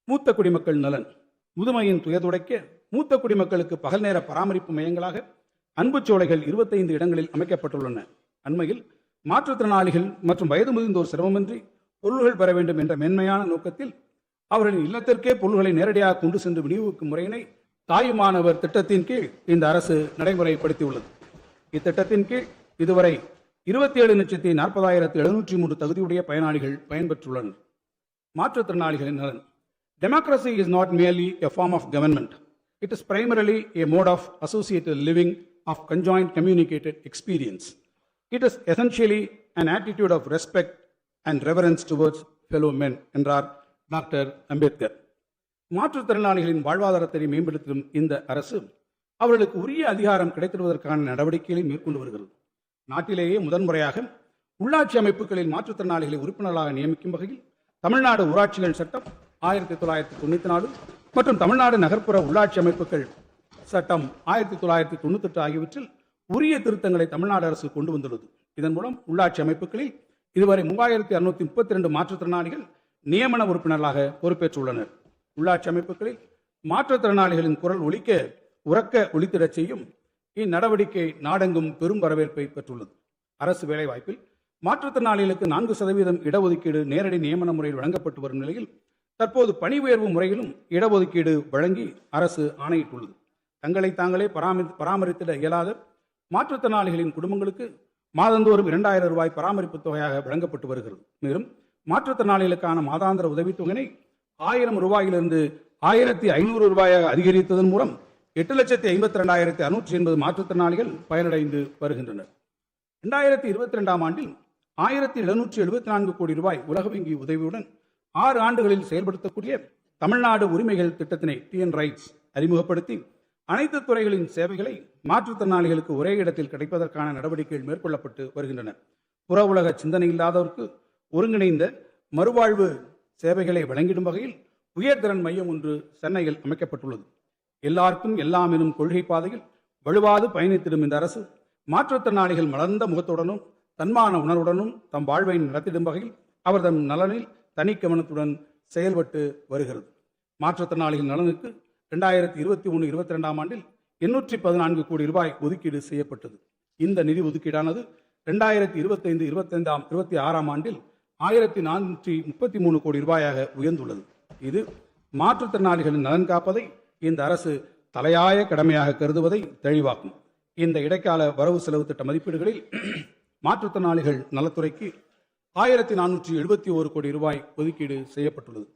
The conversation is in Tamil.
மூத்த குடிமக்கள் நலன். முதுமையின் துயதுடைக்க மூத்த குடிமக்களுக்கு பகல் நேர பராமரிப்பு மையங்களாக அன்புச்சோலைகள் 25 இடங்களில் அமைக்கப்பட்டுள்ளன. அண்மையில் மாற்றுத்திறனாளிகள் மற்றும் வயது முதிர்ந்தோர் சிரமமின்றி பொருள்கள் பெற வேண்டும் என்ற மென்மையான நோக்கத்தில் அவர்களின் இல்லத்திற்கே பொருள்களை நேரடியாக கொண்டு சென்று விநியோகிக்கும் முறையினை தாயுமானவர் திட்டத்தின் கீழ் இந்த அரசு நடைமுறைப்படுத்தியுள்ளது. இத்திட்டத்தின் கீழ் இதுவரை 27,40,703 தகுதியுடைய பயனாளிகள் பயன்பெற்றுள்ளனர். மாற்றுத்திறனாளிகளின் நலன். Democracy is not merely a form of government. It is primarily a mode of associated living of conjoint communicated experience. It is essentially an attitude of respect and reverence towards fellow men என்றார் டாக்டர் அம்பேத்கர். மாற்றுத்திறனாளிகளின் வாழ்வாதாரத்தை மேம்படுத்தும் இந்த அரசு அவர்களுக்கு உரிய அதிகாரம் கிடைத்திடுவதற்கான நடவடிக்கைகளை மேற்கொண்டு வருகிறது. நாட்டிலேயே முதன்முறையாக உள்ளாட்சி அமைப்புகளில் மாற்றுத்திறனாளிகளை உறுப்பினர்களாக நியமிக்கும் வகையில் தமிழ்நாடு ஊராட்சிகள் சட்டம் 1994 மற்றும் தமிழ்நாடு நகர்ப்புற உள்ளாட்சி அமைப்புகள் சட்டம் 1998 ஆகியவற்றில் உரிய திருத்தங்களை தமிழ்நாடு அரசு கொண்டு வந்துள்ளது. இதன் மூலம் உள்ளாட்சி அமைப்புகளில் இதுவரை 3632 மாற்றுத்திறனாளிகள் நியமன உறுப்பினர்களாக பொறுப்பேற்றுள்ளனர். உள்ளாட்சி அமைப்புகளில் மாற்றுத்திறனாளிகளின் குரல் உறக்க ஒலித்திடச் செய்யும் இந்நடவடிக்கை நாடெங்கும் பெரும் வரவேற்பை பெற்றுள்ளது. அரசு வேலைவாய்ப்பில் மாற்றுத்திறனாளிகளுக்கு 4% இடஒதுக்கீடு நேரடி நியமன முறையில் வழங்கப்பட்டு வரும் நிலையில் தற்போது பணி உயர்வு முறையிலும் இடஒதுக்கீடு வழங்கி அரசு ஆணையிட்டுள்ளது. தங்களை தாங்களே பராமரித்திட இயலாத மாற்றுத்திறனாளிகளின் குடும்பங்களுக்கு மாதந்தோறும் 2000 ரூபாய் பராமரிப்பு தொகையாக வழங்கப்பட்டு வருகிறது. மேலும் மாற்றுத்திறனாளிகளுக்கான மாதாந்திர உதவித்தொகையை 1000 ரூபாயிலிருந்து 1500 ரூபாயாக அதிகரித்ததன் மூலம் 8,52,680 மாற்றுத்திறனாளிகள் பயனடைந்து வருகின்றனர். 2022 ஆண்டில் 1774 கோடி ரூபாய் உலக வங்கி உதவியுடன் 6 ஆண்டுகளில் செயல்படுத்தக்கூடிய தமிழ்நாடு உரிமைகள் திட்டத்தினை டிஎன் ரைட்ஸ் அறிமுகப்படுத்தி அனைத்து துறைகளின் சேவைகளை மாற்றுத்திறனாளிகளுக்கு ஒரே இடத்தில் கிடைப்பதற்கான நடவடிக்கைகள் மேற்கொள்ளப்பட்டு வருகின்றன. புற உலக சிந்தனை இல்லாதவருக்கு ஒருங்கிணைந்த மறுவாழ்வு சேவைகளை வழங்கிடும் வகையில் உயர்திறன் மையம் ஒன்று சென்னையில் அமைக்கப்பட்டுள்ளது. எல்லாருக்கும் எல்லாம் எனும் கொள்கை பாதையில் வலுவாது பயணித்திடும் இந்த அரசு மாற்றுத்திறனாளிகள் மலர்ந்த முகத்துடனும் தன்மான உணர்வுடனும் தம் வாழ்வை நடத்திடும் வகையில் அவர் தம் நலனில் தனி கவனத்துடன் செயல்பட்டு வருகிறது. மாற்றுத்திறனாளிகள் நலனுக்கு 2021-22 ஆண்டில் 814 கோடி ரூபாய் ஒதுக்கீடு செய்யப்பட்டது. இந்த நிதி ஒதுக்கீடானது 2025-26 ஆண்டில் 1433 கோடி ரூபாயாக உயர்ந்துள்ளது. இது மாற்றுத்திறனாளிகளின் நலன் காப்பதை இந்த அரசு தலையாய கடமையாக கருதுவதை தெளிவாக்கும். இந்த இடைக்கால வரவு செலவு திட்ட மதிப்பீடுகளில் மாற்றுத்திறனாளிகள் நலத்துறைக்கு 1471 கோடி ரூபாய் ஒதுக்கீடு செய்யப்பட்டுள்ளது.